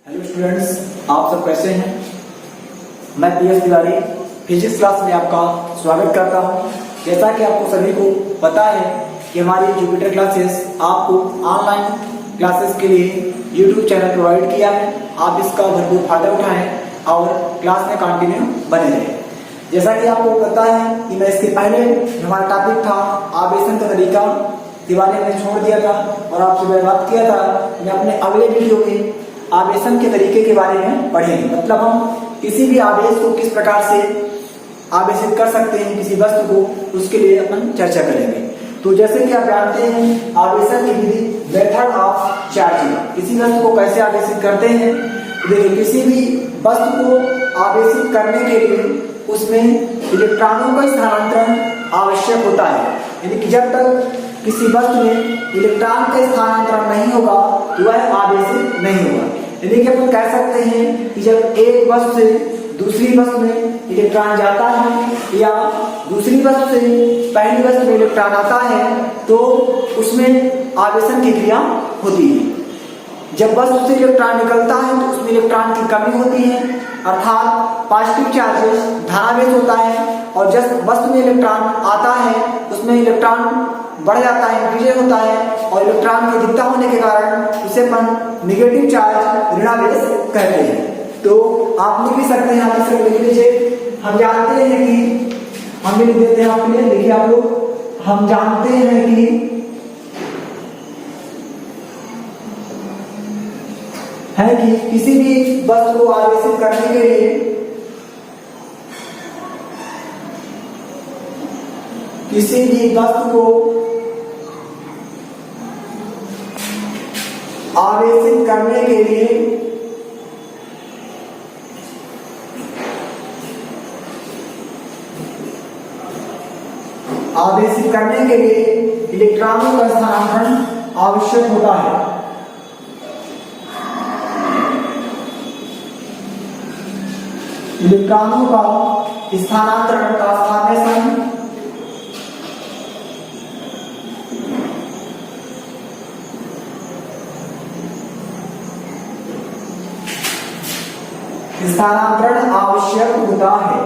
Hello students, आप सब कैसे हैं। मैं पीएस तिवारी फिजिक्स क्लास में आपका स्वागत करता हूं। जैसा कि आपको सभी को पता है कि हमारी जुपिटर क्लासेस आपको ऑनलाइन क्लासेस के लिए यूट्यूब चैनल प्रोवाइड किया है। आप इसका भरपूर फायदा उठाएं और क्लास में कंटिन्यू बने रहें। जैसा कि आपको पता है कि मैं इसके पहले हमारा टॉपिक था आवेशन का तरीका के बारे में छोड़ दिया था और आपसे मैं बात किया था। मैं अपने अगले वीडियो में आवेशन के तरीके के बारे में पढ़ेंगे, मतलब हम किसी भी आवेश को किस प्रकार से आवेशित कर सकते हैं किसी वस्तु को, उसके लिए अपन चर्चा करेंगे। तो जैसे कि आप जानते हैं आवेशन की विधि मेथड ऑफ चार्जिंग, किसी वस्तु को कैसे आवेशित करते हैं। देखिए, किसी भी वस्तु को आवेशित करने के लिए उसमें इलेक्ट्रॉनों का स्थानांतरण आवश्यक होता है। यानी कि जब तक किसी वस्तु में इलेक्ट्रॉन का स्थानांतरण नहीं होगा तो वह आवेशित नहीं होगा। यानी कि अपन कह सकते हैं कि जब एक वस्तु से दूसरी वस्तु में इलेक्ट्रॉन जाता है या दूसरी वस्तु से पहली वस्तु में इलेक्ट्रॉन आता है तो उसमें आवेशन की क्रिया होती है। जब वस्तु से इलेक्ट्रॉन निकलता है तो उसमें इलेक्ट्रॉन की कमी होती है, अर्थात पॉजिटिव चार्जेस धनावेश होता है। और जब वस्तु में इलेक्ट्रॉन आता है उसमें इलेक्ट्रॉन बढ़ जाता है, इंक्रीज होता है, और इलेक्ट्रॉन की अधिकता होने के कारण उसे अपन निगेटिव चार्ज ऋणावेश कहते हैं। तो आप लिख भी सकते हैं, आप इसे लिख लीजिए। हम जानते हैं कि हम भी लिख देते हैं आपके लिए, देखिए आप लोग, हम जानते हैं कि किसी भी वस्तु को आवेशित करने के लिए किसी भी वस्तु को आवेशित करने के लिए इलेक्ट्रॉनों का स्थानांतरण आवश्यक होता है। इलेक्ट्रॉनों का स्थानांतरण ट्रांसफॉर्मेशन आवश्यक होता है।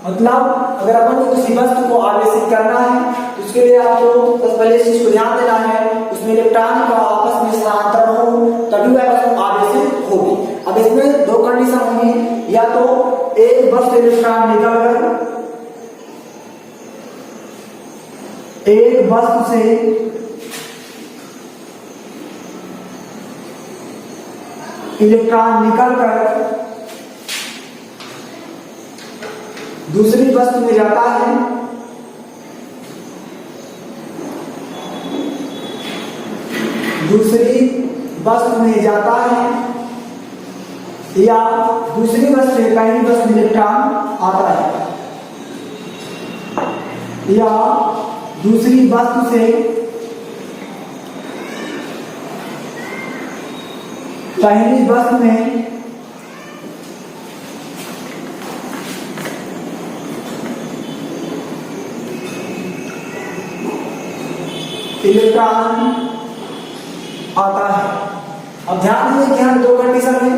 मतलब अगर अपन को किसी वस्तु को आवेशित करना है तो उसके लिए आपको सबसे पहले इस चीज को ध्यान देना है, उसमें इलेक्ट्रॉन का आपस में स्थानांतरण हो तभी वह वस्तु आवेशित होगी। अब इसमें दो कंडीशन होंगी, या तो एक वस्तु इलेक्ट्रॉन निकलकर एक वस्तु से इलेक्ट्रॉन निकलकर दूसरी वस्तु में जाता है, या दूसरी वस्तु से पहली वस्तु में इलेक्ट्रॉन आता है, या दूसरी वस्तु से पहली वस्तु में इलेक्ट्रॉन आता है। अब ध्यान दीजिए कि हम दो कंडीशन है,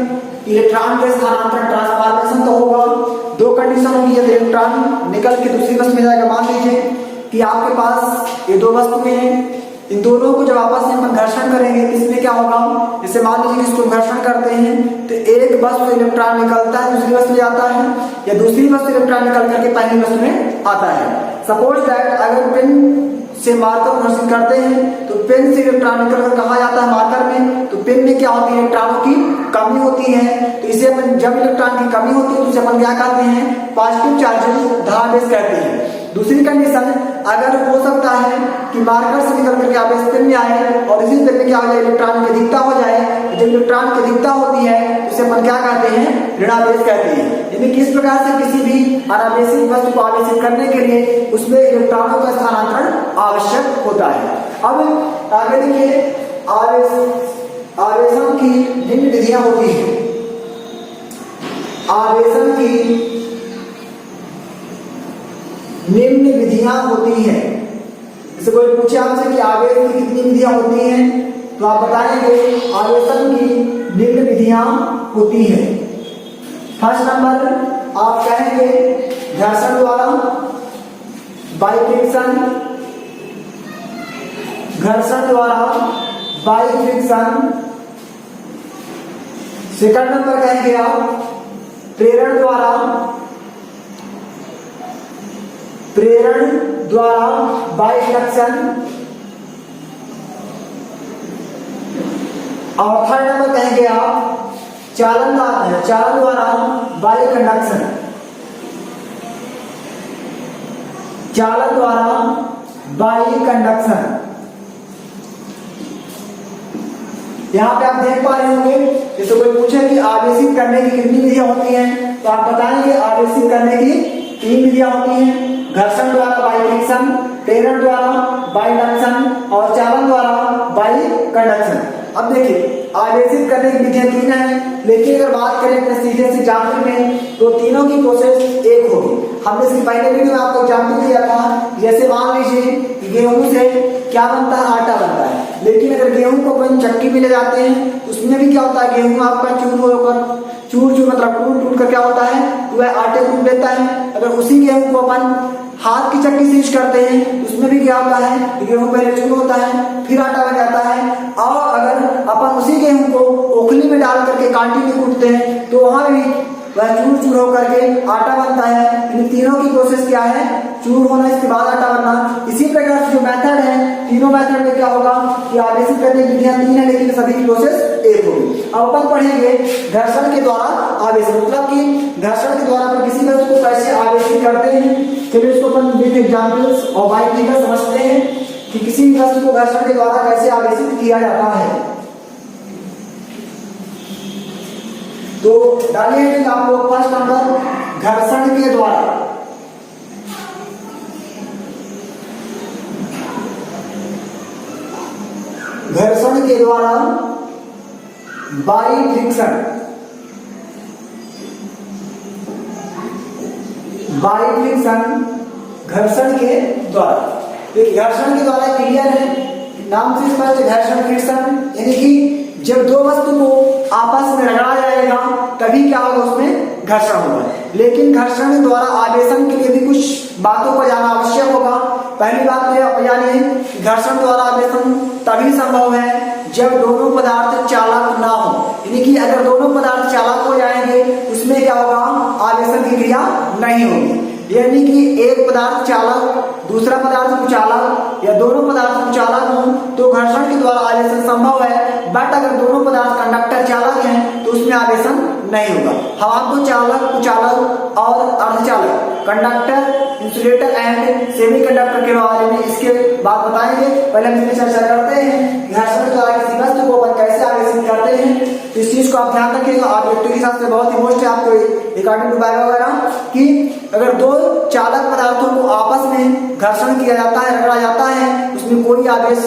इलेक्ट्रॉन के स्थानांतरण ट्रांसफॉर्मेशन तो होगा, दो कंडीशन होगी। जब इलेक्ट्रॉन निकल के दूसरी वस्तु में जाएगा, मान लीजिए कि आपके पास ये दो वस्तुएं हैं, इन दोनों को जब आपस में हम घर्षण करेंगे इसमें क्या होगा, जैसे मान लीजिए कि इसको घर्षण करते हैं तो एक वस्तु इलेक्ट्रॉन निकलता है दूसरी वस्तु में जाता है, या दूसरी वस्तु इलेक्ट्रॉन निकल करके पहली वस्तु में आता है। सपोज दैट अगर पेन से मार्कर घर्षित करते हैं तो पेन से इलेक्ट्रॉन निकलकर कहाँ जाता है, मार्कर में, तो पेन में क्या होती है, इलेक्ट्रॉनों की कमी होती है। तो इसे अपन जब इलेक्ट्रॉन की कमी होती है तो इसे अपन क्या कहते हैं, पॉजिटिव चार्जेस धनावेश कहते हैं। दूसरी कंडीशन, अगर हो सकता है कि मार्कर से निकल करके आवेश पेन में आए और इसी पेन में क्या हो जाए, इलेक्ट्रॉन की अधिकता हो जाए। जब इलेक्ट्रॉन की अधिकता होती है तो इसे अपन क्या कहते हैं, ऋणावेश कहते हैं। यानी किस प्रकार से किसी भी अनावेशित वस्तु को आवेशित करने के लिए उसमें इलेक्ट्रॉनों का स्थानांतरण आवश्यक होता है। अब आगे देखिए, आवेशन की निम्न विधियां होती है। आवेशन की निम्न विधियां होती हैं। जैसे कोई पूछे आपसे कि आवेश की कितनी विधियां होती हैं, तो आप बताएंगे आवेशन की निम्न विधियां होती है। फर्स्ट नंबर आप कहेंगे घर्षण द्वारा बाई फ्रिक्शन, घर्षण द्वारा बाई फ्रिक्शन। सेकंड नंबर कहेंगे आप प्रेरण द्वारा, प्रेरण द्वारा बाई इंडक्शन। और थर्ड नंबर कहेंगे आप चालन द्वारा बाई कंडक्शन, चालन द्वारा बाई कंडक्शन। यहाँ पे आप देख पा रहे होंगे, जैसे कोई पूछे कि आवेशित करने की कितनी विधियां होती हैं, तो आप बताएंगे आवेशित करने की 3 विधियां होती हैं। घर्षण द्वारा बाई फ्रिक्शन, प्रेरण द्वारा बाई इंडक्शन और चालन द्वारा बाई कंडक्शन। अब देखिए आवेशित करने की विधियां 3 हैं, लेकिन अगर बात करें प्रेस्टीजियस एग्जाम्पल में तो तीनों की प्रोसेस एक होगी। हमने इसकी पहले वीडियो में आपको एग्जाम्पल दिया था, जैसे मान लीजिए गेहूं से क्या बनता है, आटा बनता है। लेकिन अगर गेहूं को अपन चक्की में ले जाते हैं उसमें भी क्या होता है, गेहूं आपका चूर होकर चूर मतलब टूट कर क्या होता है, वह आटे को लेता है। अगर उसी गेहूं को अपन हाथ की चक्की से यूज करते हैं उसमें भी क्या होता है, गेहूं पहले चूर होता है फिर आटा बन जाता है। और अगर अपन उसी गेहूं को ओखली में डाल करके कांटी में कूटते हैं तो वहां भी वह चूर होकर के आटा बनता है। इन तीनों की प्रोसेस क्या है, चूर होना इसके बाद आटा बनना। इसी प्रकार से जो मेथड है, तीनों मेथड में क्या होगा कि आवेशित करने की विधियां 3 है लेकिन सभी की प्रोसेस एक होगी। अब अपन पढ़ेंगे घर्षण के द्वारा आवेशन, मतलब कि घर्षण के द्वारा अपन किसी वस्तु को कैसे आवेशित करते हैं। चलिए इसको अपन विद एग्जांपल्स और बाई फिगर समझते हैं कि किसी वस्तु को घर्षण के द्वारा कैसे आवेशित किया जाता है। तो डालिए आपको फर्स्ट नंबर घर्षण के द्वारा, घर्षण के द्वारा बाई फ्रिक्शन, बाई फ्रिक्शन घर्षण के द्वारा। तो घर्षण के द्वारा क्लियर है, नाम से स्पष्ट घर्षण फ्रिक्शन, यानी कि जब दो वस्तु को आपस में रगड़ा जाएगा तभी क्या होगा, उसमें घर्षण होगा। लेकिन घर्षण द्वारा आवेशन के लिए भी कुछ बातों को जानना आवश्यक होगा। पहली बात तो जानिए घर्षण द्वारा आवेशन तभी संभव है जब दोनों पदार्थ चालक ना हो, यानी कि अगर दोनों पदार्थ चालक हो जाएंगे उसमें क्या होगा, आवेशन की क्रिया नहीं होगी। यानी कि एक पदार्थ चालक दूसरा पदार्थ कुचालक या दोनों पदार्थ कुचालक हो तो घर्षण के द्वारा आवेशन संभव है। बट अगर दोनों पदार्थ कंडक्टर चालक हैं तो उसमें आवेशन नहीं होगा। हम आपको चालक, कुचालक और अर्धचालक, कंडक्टर, इंसुलेटर एंड सेमीकंडक्टर के बारे में इसके बाद बताएंगे। पहले हम इसमें चर्चा करते हैं घर्षण के द्वारा किसी वस्तु को अपन कैसे आवेशित करते हैं। तो इस चीज को आप ध्यान रखिएगा, आप व्यक्ति के साथ बहुत ही मोस्ट है आपको अकॉर्डिंग टू बायो वगैरह कि अगर दो चालक पदार्थों को आपस में घर्षण किया जाता है, रगड़ा जाता है, उसमें कोई आवेश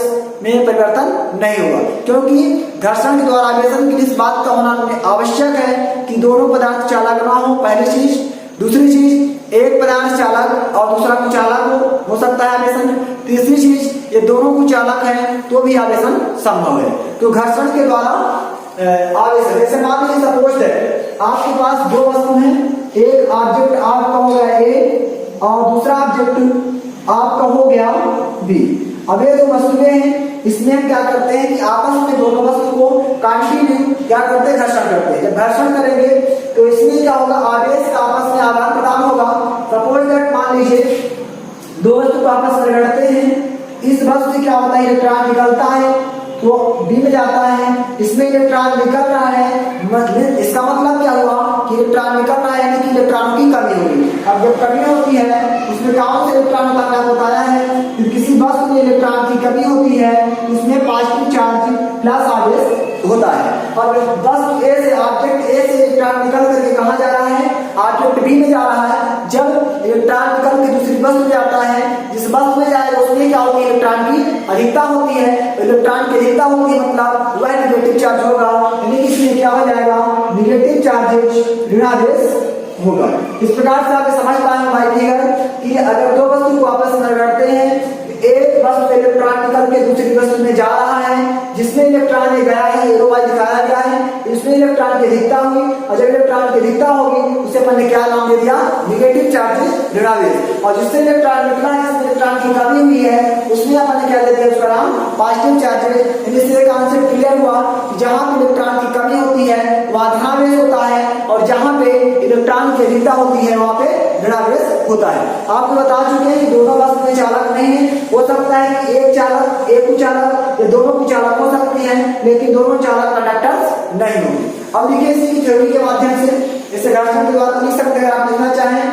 में परिवर्तन नहीं होगा, क्योंकि घर्षण के द्वारा आवेशन के लिए इस बात का होना आवश्यक है कि दोनों पदार्थ चालक ना हो, पहली चीज। दूसरी चीज एक पदार्थ चालक और दूसरा कुचालक हो सकता है आवेशन। तीसरी चीज ये दोनों कुचालक है तो भी आवेशन संभव है। तो घर्षण के द्वारा आवेशन, जैसे मान लीजिए सपोज है आपके पास दो वस्तु हैं, एक ऑब्जेक्ट आपका हो गया ए और दूसरा ऑब्जेक्ट आपका हो गया बी। अब ये दो वस्तुएं हैं, इसमें हम क्या करते हैं कि आपस में दोनों वस्तु को कंटिन्यू क्या करते हैं, घर्षण करते हैं। जब घर्षण करेंगे तो इसमें क्या होगा, आवेश का आपस में आदान प्रदान होगा। सपोज दैट मान लीजिए दो वस्तु को आपस में रगड़ते हैं, इस वस्तु से क्या होता है, इलेक्ट्रॉन निकलता है तो बी में जाता है, इसमें इलेक्ट्रॉन निकल रहा है, इसका मतलब क्या हुआ कि इलेक्ट्रॉन निकल रहा है, यानी कि इलेक्ट्रॉन की कमी होगी। अब जब कमी होती है उसमें कौन से इलेक्ट्रॉन निकलना बताया है कि किसी वस्तु में इलेक्ट्रॉन की कमी होती है उसमें पॉजिटिव चार्ज प्लस आवेश होता है। और वस्तु ए से ऑब्जेक्ट ए से इलेक्ट्रॉन निकल करके कहाँ जा रहा है, ऑब्जेक्ट बी में जा रहा है। जब इलेक्ट्रॉन निकल के दूसरी वस्तु में जाता है, जिस वस्तु में जाएगा उसमें क्या होगी, इलेक्ट्रॉन की अधिकता होती है। इलेक्ट्रॉन की अधिकता होगी मतलब वह नेगेटिव चार्ज होगा, यानी इसमें क्या हो जाएगा, नेगेटिव चार्ज ऋणावेश होगा। इस प्रकार से आप समझ पाए भाई फिगर कि अगर दो वस्तु को आपस में रगड़ते हैं एक वस्तु इलेक्ट्रॉन निकल के दूसरी वस्तु में जा रहा है, जिसमें इलेक्ट्रॉन ने गया है एरो वाइज दिखाया गया है, इसमें इलेक्ट्रॉन की अधिकता हुई, और जब इलेक्ट्रॉन की अधिकता होगी उसे अपन ने क्या नाम दे दिया, नेगेटिव चार्जेस ऋणावेश। और जिससे इलेक्ट्रॉन निकला है, जिसमें इलेक्ट्रॉन की कमी हुई है, उसमें अपन ने क्या दे दिया, उसका नाम पॉजिटिव चार्जेस। इससे कॉन्सेप्ट क्लियर हुआ कि जहां पे इलेक्ट्रॉन की कमी होती है वहां धनावेश होता है, और जहां पे इलेक्ट्रॉन की अधिकता होती है वहां पे ऋणावेश होता है। आपको बता चुके हैं कि दोनों वस्तु में चालक नहीं है, हो सकता है कि एक चालक एक कुचालक या दोनों कुचालक हो सकती है, लेकिन दोनों चालक कंडक्टर्स नहीं होंगे। अब देखिए इसकी थ्योरी के माध्यम से, इसे घर्षण के द्वारा लिख सकते हैं। आप लिखना चाहें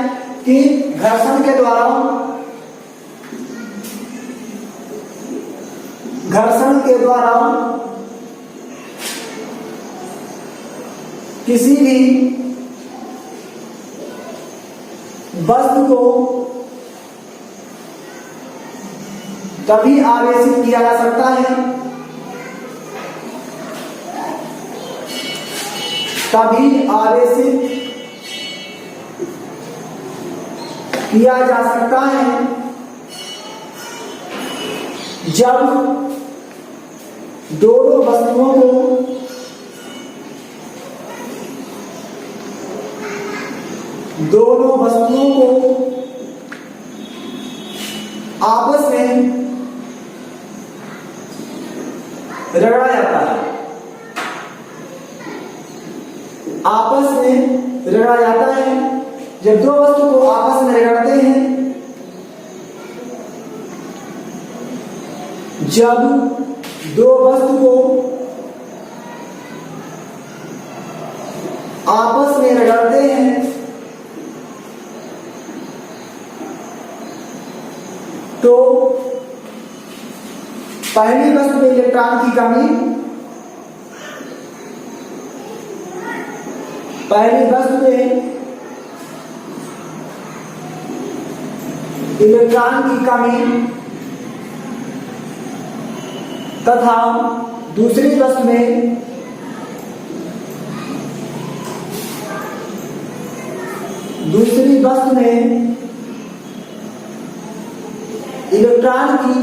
कि घर्षण के द्वारा किसी भी वस्तु को तभी आवेशित किया जा सकता है, तभी आवेशित किया जा सकता है जब दोनों वस्तुओं को आपस में रगड़ा जाता है, आपस में रगड़ा जाता है। जब दो वस्तु को आपस में रगड़ते हैं, जब दो वस्तु को आपस में रगड़ते हैं तो पहली वस्तु में इलेक्ट्रॉन की कमी, पहली वस्तु में इलेक्ट्रॉन की कमी तथा दूसरी वस्तु में इलेक्ट्रॉन की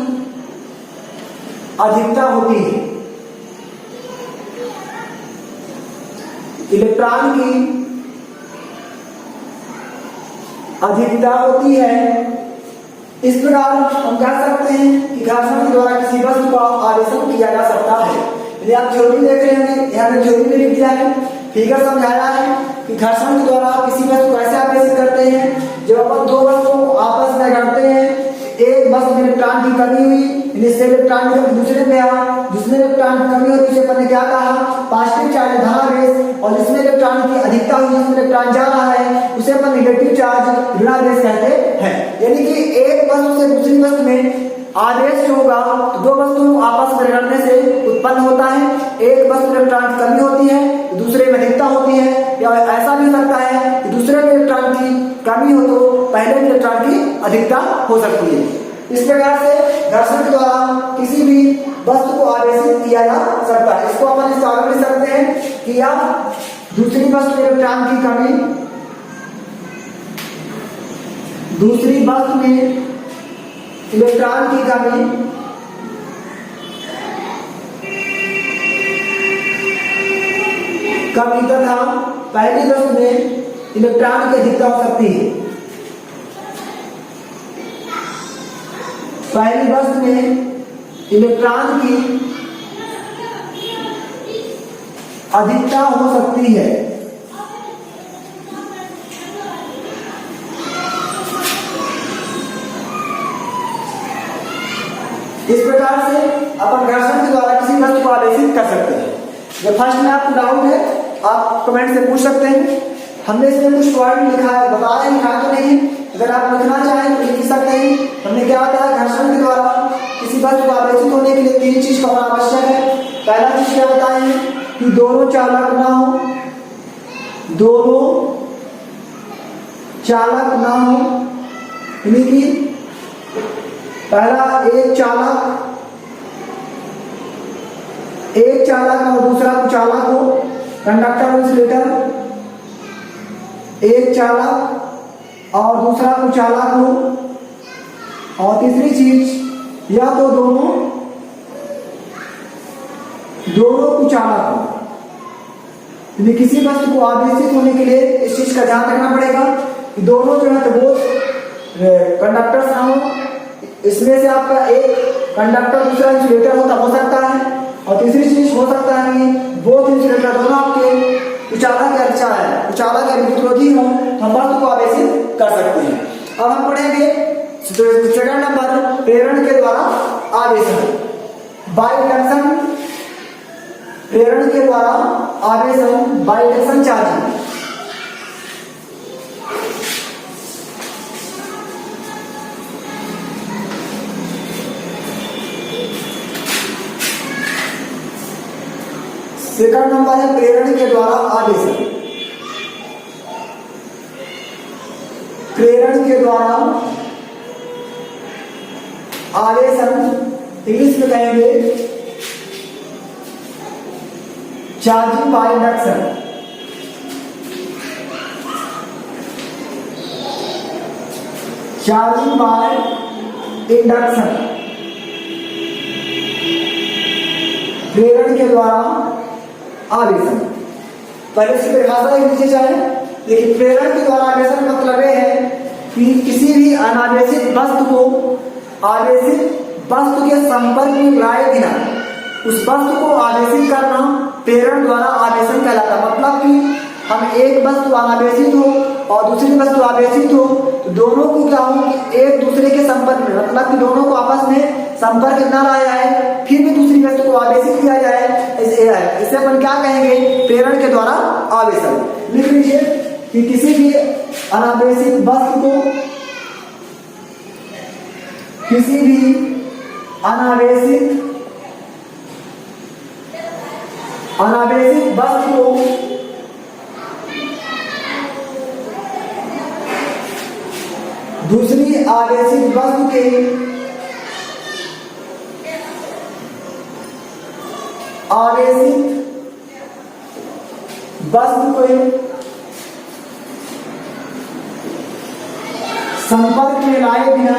अधिकता होती है, इलेक्ट्रॉन की अधिकता होती है। इस प्रकार हम कह सकते हैं कि घर्षण के द्वारा किसी वस्तु का आवेशन किया जा सकता है। यदि आप थ्योरी देख रहे हैं, यहाँ पे थ्योरी में लिख दिया है, फिगर समझाया है कि घर्षण के द्वारा किसी वस्तु को कैसे आवेशित करते हैं। जब अपन दो वस्तुओं को आपस में रगड़ते हैं, एक वस्तु में इलेक्ट्रॉन की कमी हुई, इससे इलेक्ट्रॉन दूसरे में आया, जिसमें इलेक्ट्रॉन की कमी होती है उसे अपन ने क्या कहा, पॉजिटिव चार्ज धनावेश, और जिसमें इलेक्ट्रॉन की अधिकता हुई, जिसमें इलेक्ट्रॉन जा रहा है उसे अपन नेगेटिव चार्ज ऋणावेश कहते हैं। यानी कि एक वस्तु से दूसरी वस्तु में आवेश होगा तो दो वस्तु आपस में रगड़ने से उत्पन्न होता है। एक वस्तु में इलेक्ट्रॉन की कमी होती है, दूसरे में अधिकता होती है, या ऐसा भी हो सकता है कि दूसरे में इलेक्ट्रॉन की कमी हो तो पहले में इलेक्ट्रॉन की अधिकता हो सकती है। इस प्रकार से घर्षण के द्वारा किसी भी वस्तु को आवेशित किया जा सकता है। इसको अपन इस आगे लिख सकते हैं कि या दूसरी वस्तु में इलेक्ट्रॉन की कमी, दूसरी वस्तु में इलेक्ट्रॉन की कमी तथा पहली वस्तु में इलेक्ट्रॉन की अधिकता हो सकती है। पहली वस्तु में इलेक्ट्रॉन की अधिकता हो सकती है। इस प्रकार से अपन घर्षण के द्वारा किसी वस्तु को आवेशित कर सकते हैं। जब फर्स्ट में आपको डाउट है आप कमेंट से पूछ सकते हैं। हमने इसमें कुछ वर्ड लिखा है, बताया लिखा तो नहीं, अगर आप लिखना चाहें तो लिख सकते हैं। हमने क्या बताया, घर्षण के द्वारा किसी वस्तु को आवेशित होने के लिए तीन चीज का होना आवश्यक है। पहला चीज क्या बताए कि दोनों चालक ना हो, दोनों चालक ना हो, यानी कि पहला एक चालक और दूसरा कुचालक हो, कंडक्टर इंसुलेटर, एक चालक और दूसरा कुचालक हो। और तीसरी चीज या तो दोनों कुचालक हो। यदि किसी वस्तु को आवेशित होने के लिए इस चीज का ध्यान रखना पड़ेगा कि दोनों जो है तो वो कंडक्टर्स ना हो। इसमें से आपका एक कंडक्टर दूसरा इंसुलेटर हो सकता है, और तीसरी चीज हो सकता है कि बोथ इंसुलेटर दोनों आपके कुचालक या विद्युतरोधी हो, तो हम वस्तु को आवेशित कर सकते हैं। अब हम पढ़ेंगे सेकंड नंबर, प्रेरण के द्वारा आवेशन, बाय इंडक्शन। प्रेरण के द्वारा आवेशन by induction charging. Second number है प्रेरण के द्वारा आवेशन। प्रेरण के द्वारा आवेशन इंग्लिश में कहेंगे charging by induction. Charging by induction, प्रेरण के द्वारा आवेशन। पहले इसकी परिभाषा लिख लीजिए चाहे। देखिए, प्रेरण के द्वारा आवेशन मतलब यह है कि किसी भी अनावेशित वस्तु को आवेशित वस्तु के संपर्क में लाए बिना उस वस्तु को आवेशित करना प्रेरण द्वारा आवेशन कहलाता है। मतलब कि हम एक वस्तु अनावेशित हो और दूसरी वस्तु आवेशित हो, तो दोनों को क्या हो कि एक दूसरे के संपर्क में, मतलब कि दोनों को आपस में संपर्क न लाया जाए, फिर भी दूसरी वस्तु को आवेशित किया जाए, इसे अपन क्या कहेंगे? प्रेरण के द्वारा आवेशन। लिख लीजिए कि किसी भी अनावेशित वस्तु को, किसी भी अनावेशित वस्तु को दूसरी आवेशित वस्तु के संपर्क में लाए बिना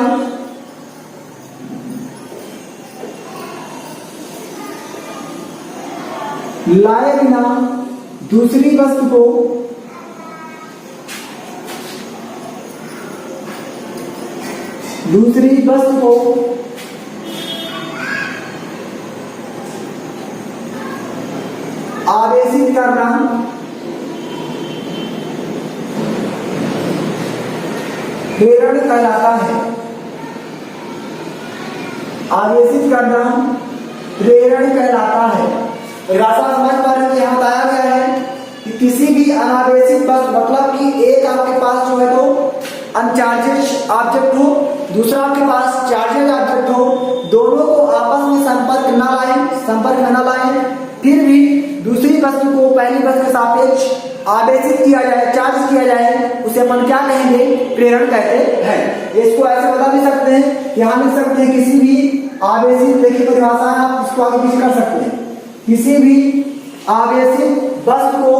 दूसरी वस्तु को आवेशित करना प्रेरण कहलाता है। आवेशित करना प्रेरण कहलाता है। रास्ता समझ पा रहे हैं? यहाँ बताया गया है कि किसी भी अनावेशित वस्तु, मतलब कि एक आपके पास जो है तो अनचार्जेड ऑब्जेक्ट हो, दूसरा आपके पास चार्जेड ऑब्जेक्ट हो, दोनों को आपस में संपर्क में न लाए, फिर भी दूसरी वस्तु को पहली वस्तु के सापेक्ष आवेशित किया जाए, चार्ज किया जाए, उसे अपन क्या कहेंगे? प्रेरण कहते हैं। इसको ऐसे बता भी सकते हैं, यहाँ लिख सकते हैं किसी भी आवेशित, देखिए परिभाषा है, आप इसको आगे पीछे कर सकते हैं। किसी भी आवेशित वस्तु को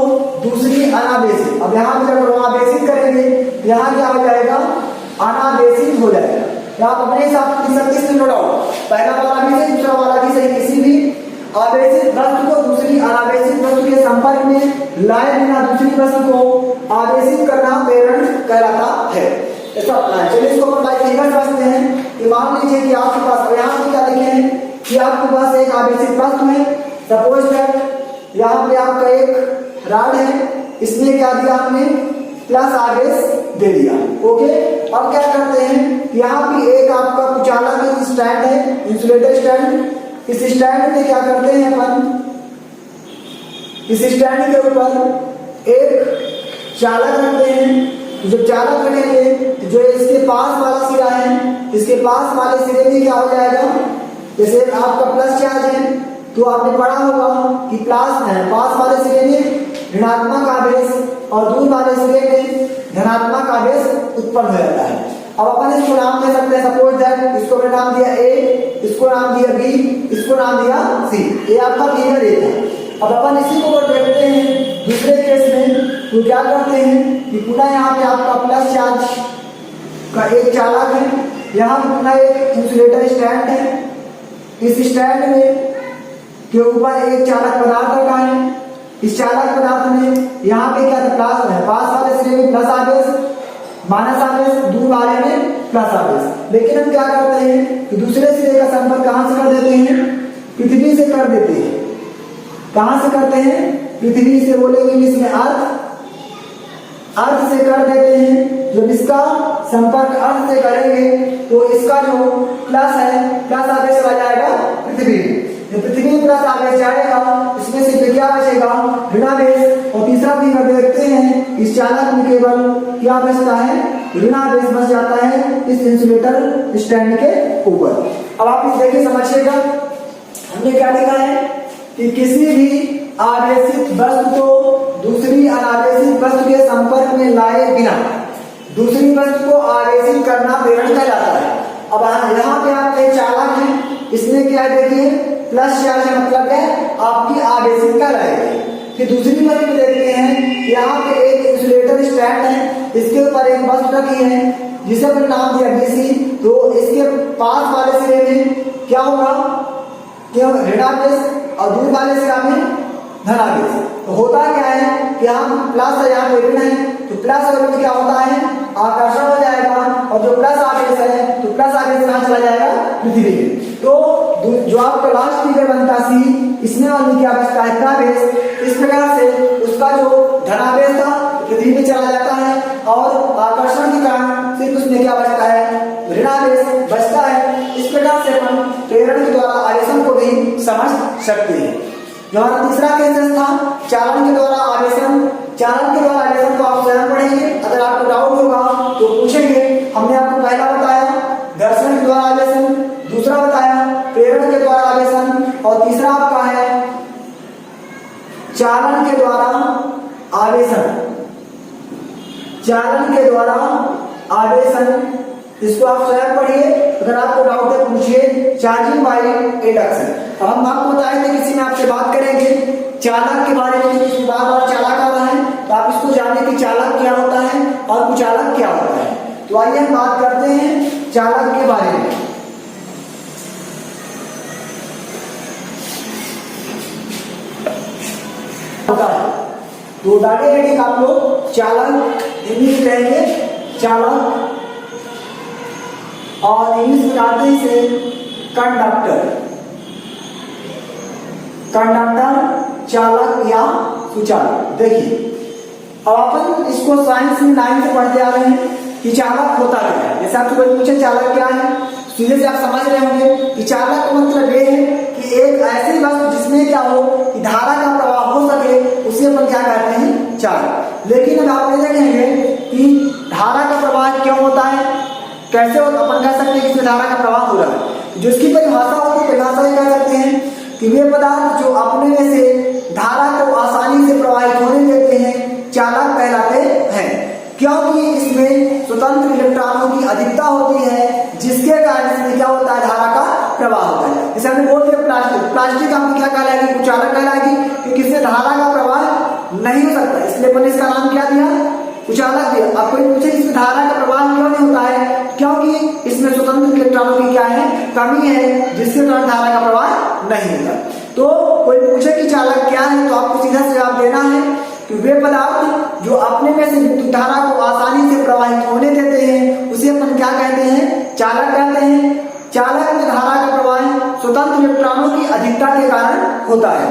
दूसरी अनावेशित, अब यहाँ पे जब आवेशित करेंगे यहाँ क्या हो जाएगा? अनावेशित हो जाएगा। या आप अपने हिसाब से इसमें नोट डाउन, पहला वाला भी सही, दूसरा वाला भी सही। किसी भी आवेशित वस्तु को दूसरी अनावेशित वस्तु के संपर्क में लाए बिना दूसरी वस्तु को आवेशित करना प्रेरण कहलाता है। ऐसा चलिए इसको अपन बाई फिगर समझते हैं कि मान लीजिए कि आपके पास, यहाँ पे क्या लिखे हैं कि आपके पास एक आवेशित वस्तु है, सपोज दैट यहाँ पे आपका एक रॉड है, इसमें क्या दिया हमने? प्लस आवेश दे दिया। ओके, अब क्या करते हैं, यहाँ पे एक आपका कुचालक स्टैंड है, इंसुलेटर स्टैंड। इस स्टैंड में क्या करते हैं अपन? इस स्टैंड के ऊपर एक चालक रखते हैं। जब चालक रखेंगे जो इसके पास वाला सिरा है, इसके पास वाले सिरे में क्या हो जाएगा? जैसे आपका प्लस चार्ज है तो आपने पढ़ा होगा कि पास वाले सिरे में ऋणात्मक आवेश और दूर वाले सिरे में धनात्मक आवेश उत्पन्न हो जाता है। अब अपन इसको नाम दे सकते हैं, सपोज दैट इसको मैंने नाम दिया ए, इसको नाम दिया बी, इसको नाम दिया सी। ये आपका फिगर ए था। अब अपन इसी को देखते हैं दूसरे केस में, तो क्या करते हैं कि पुनः यहाँ पे आपका प्लस चार्ज का एक चालक है, यहाँ अपना एक इंसुलेटर स्टैंड है। इस स्टैंड में के ऊपर एक चालक पदार्थ रखा है। इस चालक पदार्थ में यहाँ पे क्या था, प्लस है, पास वाले सिरे में प्लस आवेश, माइनस आवेश, दूर वाले में प्लस आवेश। लेकिन हम क्या करते हैं कि दूसरे सिरे का संपर्क कहाँ से कर देते हैं, पृथ्वी से कर देते हैं। कहाँ से करते हैं, पृथ्वी से, बोलेंगे इंग्लिश में अर्थ से कर देते हैं। जब इसका संपर्क अर्थ से करेंगे तो इसका जो प्लस है, प्लस आवेश चला जाएगा पृथ्वी। जब पृथ्वी प्लस आवेश जाएगा, इसमें से क्या बचेगा, ऋणावेश। और तीसरा फिगर देखते हैं, इस चालक में केवल क्या बचता है, ऋणावेश बच जाता है इस इंसुलेटर स्टैंड के ऊपर। अब आप इस देखिए, समझिएगा, हमने क्या लिखा है कि किसी भी आवेशित वस्तु को दूसरी अनावेशित वस्तु के संपर्क में लाए बिना दूसरी वस्तु को आवेशित करना प्रेरण कहलाता है। अब यहाँ पे आपके चालक है, इसमें क्या है देखिए, प्लस चार्ज मतलब है आपकी आवेशित रहेगी। फिर दूसरी वस्तु देखते हैं, यहाँ पे एक इंसुलेटर स्टैंड है, इसके ऊपर एक वस्तु रखी है जिसे हमने नाम दिया BC। तो इसके पास वाले सिरे में क्या होगा, ऋणावेश और दूर वाले सिरा में धनावेश। तो होता क्या है कि हम प्लस है, यहाँ पे ऋण है, तो प्लस और ऋण क्या होता है, आकर्षण हो जाएगा। और जो प्लस आवेश है तो प्लस आवेश कहाँ चला जाएगा, पृथ्वी में। तो जो आपका लास्ट फिगर बनता C, इसमें वाली क्या बचता है, धनावेश। इस प्रकार से उसका जो धनावेश था पृथ्वी में चला जाता है और आकर्षण के कारण सिर्फ उसमें क्या बचता है, ऋणावेश बचता है। इस प्रकार से हम प्रेरण के द्वारा आवेशन को भी समझ सकते हैं। जो हमारा तीसरा केस था, चालन के द्वारा आवेशन। चालन के द्वारा आवेशन को आप स्वयं पढ़ेंगे, अगर आपको डाउट होगा तो पूछेंगे। हमने आपको पहला बताया घर्षण के द्वारा आवेशन, दूसरा बताया प्रेरण के द्वारा आवेशन, और तीसरा आपका है चालन के द्वारा आवेशन। चालन के द्वारा आवेशन, इसको आप स्वयं पढ़िए, अगर आपको डाउट है पूछिए। Charging by induction. अब हम आपको बताए थे, किसी में आपसे बात करेंगे चालक के बारे में, बार बार चालक आ रहा है, तो आप इसको जानिए कि चालक क्या होता है और कुचालक क्या होता है। तो आइए हम बात करते हैं चालक के बारे में। तो डायरेक्ट आप लोग चालक हिंदी में कहेंगे चालक, और इंग्लिश में आते हैं इसे कंडक्टर। कंडक्टर, चालक या सुचालक। देखिए, अब अपन इसको साइंस में 9 से पढ़ते आ रहे हैं कि चालक होता क्या है। जैसे आपसे कोई पूछे चालक क्या है, सीधे से आप समझ रहे होंगे कि चालक का मतलब ये है कि एक ऐसी वस्तु जिसमें क्या हो कि धारा का प्रवाह हो सके, उसे अपन क्या कहते हैं, चालक। लेकिन अब आप ये देखेंगे कि धारा का प्रवाह क्यों होता है, कैसे होता, अपन कह सकते हैं कि इसमें धारा का प्रवाह हो रहा है। जो इसकी परिभाषा होती है, परिभाषा ये कह सकते हैं कि वे पदार्थ जो अपने में से धारा को आसानी से प्रवाहित होने देते हैं, चालक कहलाते हैं। क्योंकि इसमें स्वतंत्र इलेक्ट्रॉनों की अधिकता होती है, जिसके कारण इसमें क्या होता है, धारा का प्रवाह होता है। जैसे हमने बोल दिया प्लास्टिक, प्लास्टिक आपकी क्या कहलाएगी, कुचालक कहलाएगी, क्योंकि इससे धारा का प्रवाह नहीं हो सकता, इसलिए अपन इसका नाम क्या दिया, कुचालक दिया। अब कोई पूछे इसमें धारा का प्रवाह क्यों नहीं होता है, क्योंकि इसमें स्वतंत्र इलेक्ट्रॉनों की क्या है, कमी है, जिसके कारण धारा का प्रवाह नहीं होता। तो कोई पूछे कि चालक क्या है, तो आपको सीधा जवाब देना है कि वे पदार्थ जो अपने में से धारा को आसानी से प्रवाहित होने देते हैं, उसे अपन क्या कहते हैं, चालक कहते हैं। चालक में धारा का प्रवाह स्वतंत्र इलेक्ट्रॉनों की अधिकता के कारण होता है।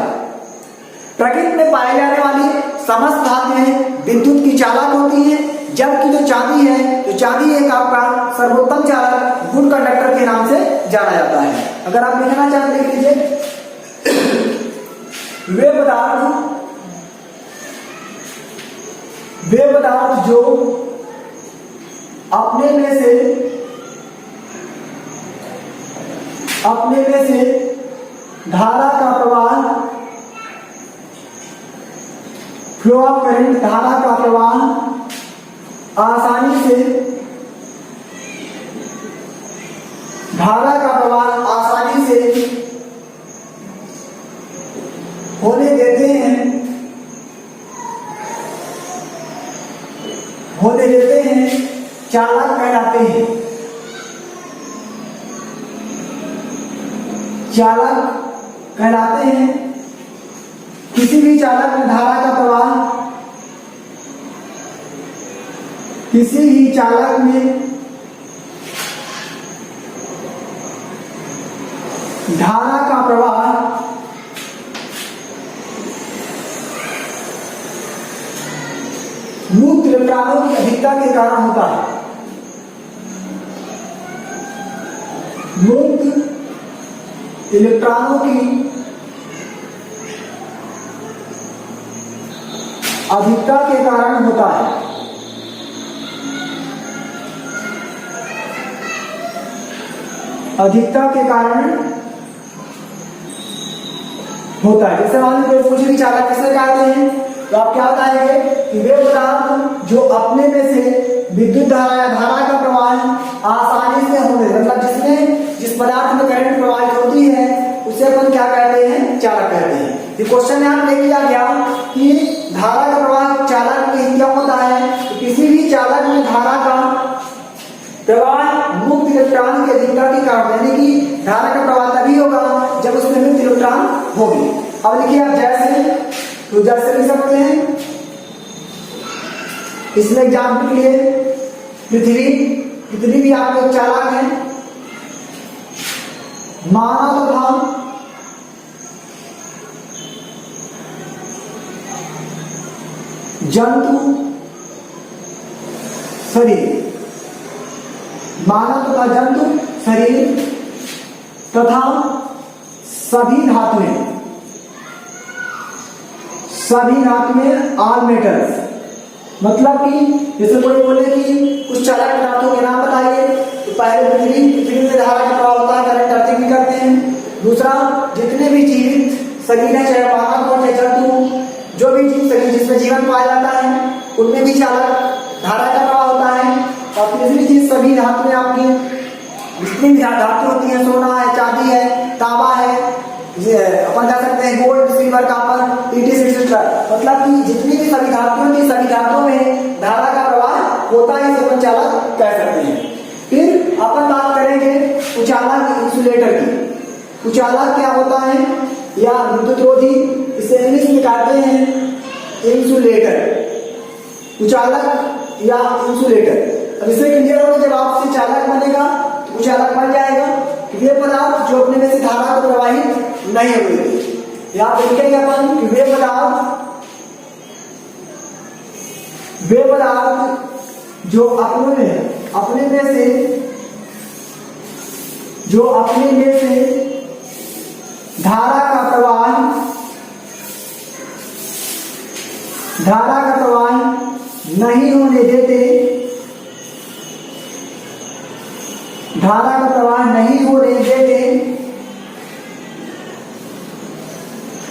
प्रकृति में पाए जाने वाली समस्त धातुएं विद्युत की चालक होती हैं, जबकि जो चांदी है, तो चांदी एक आपका सर्वोत्तम चालक, गुड कंडक्टर के नाम से जाना जाता है। अगर आप लिखना चाहते हैं, लिख लीजिए, वे पदार्थ जो अपने में से धारा का प्रवाह, फ्लो ऑफ करंट, धारा का प्रवाह आसानी से होने देते हैं, चालक कहलाते हैं। चालक कहलाते हैं। किसी भी चालक में धारा का प्रवाह, किसी ही चालक में धारा का प्रवाह मुक्त इलेक्ट्रॉनों की अधिकता के कारण होता है। मुक्त इलेक्ट्रॉनों की अधिकता के कारण होता है। अधिकता के कारण होता है। जैसे मान लीजिए कुछ भी चालक किसे कहते हैं, तो आप क्या बताएंगे कि वे पदार्थ जो अपने में से विद्युत धारा या धारा का प्रवाह आसानी से होने, मतलब जिस पदार्थ में करंट प्रवाहित होती है उसे अपन क्या कहते हैं, चालक कहते हैं। ये क्वेश्चन यहाँ पे किया गया कि धारा का प्रवाह चालक में क्या होता है, तो किसी भी चालक में धारा का प्रवाह मुक्त इलेक्ट्रॉन की अधिकता के कारण, यानी कि धारा का प्रवाह तभी होगा जब उसमें मुक्त इलेक्ट्रॉन होगी। अब लिखिए आप जैसे, तो जैसे लिख सकते हैं इसमें एग्जाम्पल के लिए पृथ्वी भी आपके चालक है। माना तो था जंतु शरीर, माना तथा जंतु शरीर तथा सभी धातुएं ऑल मेटल्स, मतलब कि जैसे कोई बोले कि कुछ चालक पदार्थों के नाम बताइए, तो पहले पृथ्वी में धारा का प्रवाह होता है, करंट अर्थिंग भी करते हैं। दूसरा, जितने भी जीवित शरीर है, चाहे मानव हो चाहे जंतु, जो भी जीव शरीर जिसमें जीवन पाया जाता है उनमें भी चालक धारा का प्रवाह होता है। और तीसरी चीज, सभी धातुएं आपकी जितनी भी धातु होती है, सोना है, चांदी है, तांबा है, ये अपन कह सकते हैं गोल्ड, सिल्वर, कॉपर, इटिसेट्रा, मतलब कि जितनी भी सभी धातुएं होती है, सभी धातुओं में धारा का प्रवाह होता है, इसे अपन चालक कह सकते हैं। फिर अपन बात करेंगे कुचालक इंसुलेटर की। कुचालक क्या होता है या विद्युतरोधी, इसे इंग्लिश में कहते हैं इंसुलेटर, कुचालक या इंसुलेटर। अब इसे क्लियर होगा, जब आपसे चालक बनेगा तो कुचालक बन जाएगा। वे पदार्थ जो अपने में से धारा को प्रवाहित नहीं होते। यहाँ देखेंगे अपन कि वे पदार्थ जो अपने में से धारा का प्रवाह नहीं होने देते, धारा का प्रवाह नहीं होने देते,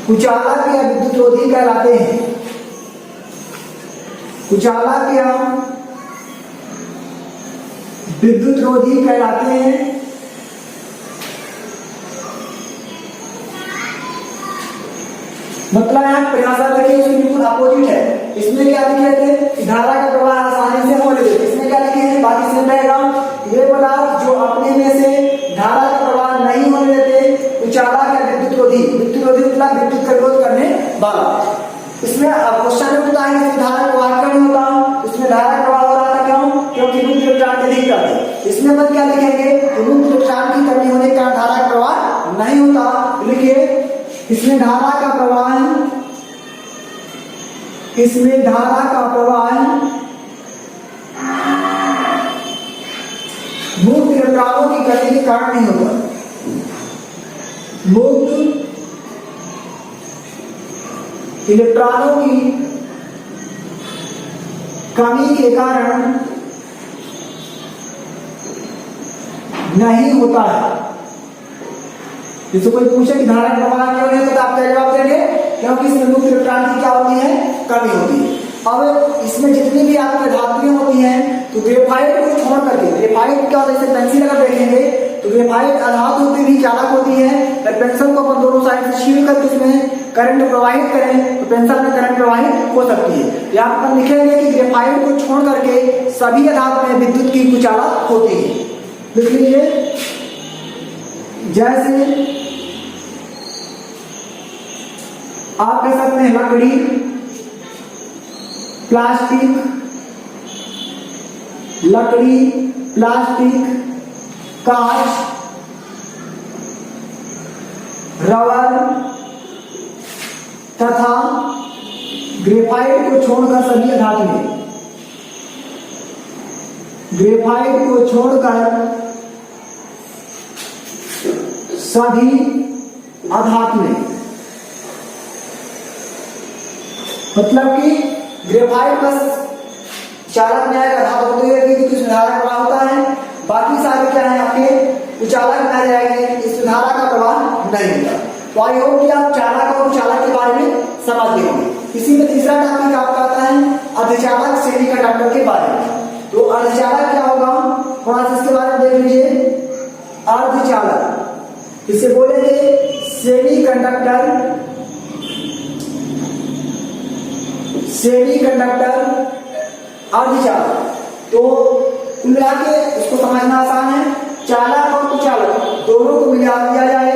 कुचालक या विद्युतरोधी कहलाते हैं। कुचालक या विद्युतरोधी कहलाते हैं। मतलब यहाँ परिभाषा देखिए, इसमें बिल्कुल अपोजिट है। इसमें क्या लिखे थे, धारा का प्रवाह आसानी से होने देते, इसमें क्या लिखे हैं, बाकी से रहेगा ये पदार्थ जो अपने में से धारा का प्रवाह नहीं होने देते, कुचालक या विद्युतरोधी मतलब विद्युत का विरोध करने वाला। इसमें क्वेश्चन में बताया कि धारा प्रवाह क्यों नहीं होता, इसमें धारा प्रवाह हो रहा था क्यों, क्योंकि मुक्त इलेक्ट्रॉन की अधिकता थी। इसमें अपन क्या लिखेंगे, मुक्त इलेक्ट्रॉन की कमी होने के कारण धारा का प्रवाह नहीं होता। लिखिए इसमें धारा का प्रवाह मुक्त इलेक्ट्रॉनों की गति के कारण नहीं होता। मुक्त इलेक्ट्रॉनों की कमी के कारण नहीं होता है। जैसे कोई पूछे कि धारा प्रवाह क्यों नहीं होता, आप क्या जवाब देंगे, क्योंकि इसमें मुक्त इलेक्ट्रॉन की क्या होती है, कमी होती है। अब इसमें जितनी भी आपकी धातुएं होती हैं, तो ग्रेफाइट को छोड़ करके, ग्रेफाइट क्या होता है, जैसे पेंसिल अगर देखेंगे तो ग्रेफाइट अधातु होती भी चालक होती है। अगर पेंसिल को अपन दोनों साइड से छील करके उसमें करंट प्रवाहित करें तो पेंसिल में करंट प्रवाहित हो सकती है। यहाँ पर लिखेंगे कि ग्रेफाइट को छोड़ करके सभी धातु में विद्युत की कुचालक होती है। लिख लीजिए जैसे आप कह सकते हैं लकड़ी, प्लास्टिक, लकड़ी, प्लास्टिक, कांच, रबर तथा ग्रेफाइट को छोड़कर सभी धातु, ग्रेफाइट को छोड़कर सभी अधातु, मतलब कि ग्रेफाइट बस चालक न्याय का धातु होते हुए कि कुछ सुधारक प्रवाह होता है, बाकी सारे क्या है आपके उचालक न्याय जाएंगे, इस सुधारक का प्रवाह नहीं होता। तो आई होप कि आप चालक और उचालक के बारे में समझ गए होंगे। इसी में तीसरा टॉपिक आपका आता है अर्धचालक सेमी कंडक्टर के बारे में। तो अर्धचालक क्या होगा, थोड़ा सा इसके बारे में देख लीजिए। अर्धचालक इसे बोलेंगे सेमी कंडक्टर, सेमी कंडक्टर अर्धचालक। तो कुल मिला के इसको समझना आसान है, चालक और कुचालक दोनों को मिला दिया जाए,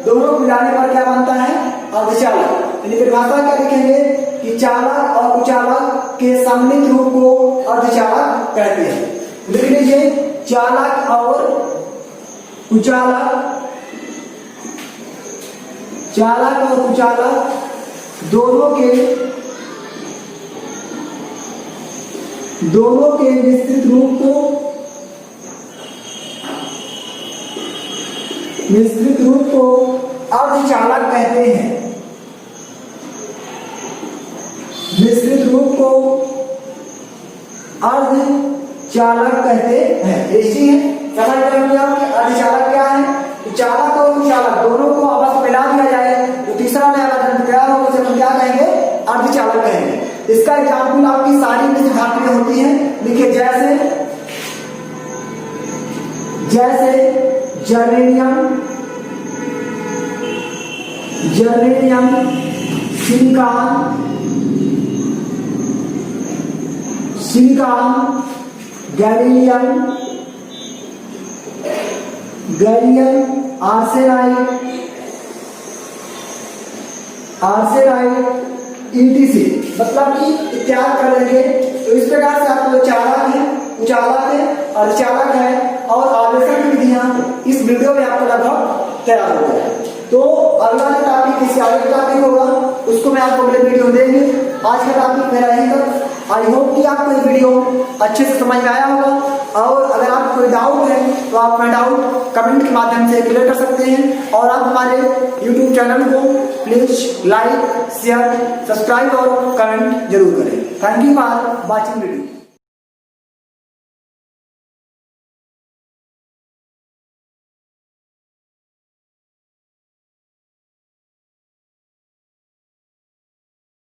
दोनों को मिलाने पर क्या बनता है अर्धचालक। यानी परिभाषा क्या लिखेंगे कि चालक और कुचालक के सम्मिलित रूप को अर्धचालक कहते हैं। लिख लीजिए चालक और कुचालक, चालक और कुचालक दोनों के विस्तृत रूप को अर्धचालक कहते हैं, विस्तृत रूप को अर्धचालक कहते हैं। ऐसी है समझ रहे आप कि अर्धचालक क्या है। चालक और कुचालक दोनों को आपस में मिला दिया जाए तो तीसरा नया बटन तैयार होगा, उसे हम क्या कहेंगे अर्धचालक कहेंगे। इसका एग्जाम्पल आपकी सारी में धातुएं होती हैं, लिखिए जैसे germanium, silicon, gallium, arsenide ETC, मतलब कि इत्यादि करेंगे। तो इस प्रकार से आपको चालक है, कुचालक है, अर्धचालक है और आवेशक विधियां इस वीडियो में आपको लगभग तैयार हो गया। तो अगला जो टॉपिक किसी आगे टॉपिक होगा उसको मैं आपको अगले वीडियो में देंगे। आज का टॉपिक मेरा यही था। आई होप कि आपको ये वीडियो अच्छे से समझ में आया होगा और अगर आपको कोई डाउट है तो आप अपना डाउट कमेंट के माध्यम से क्लियर कर सकते हैं। और आप हमारे YouTube चैनल को प्लीज लाइक, शेयर, सब्सक्राइब और कमेंट जरूर करें। Thank you for watching video.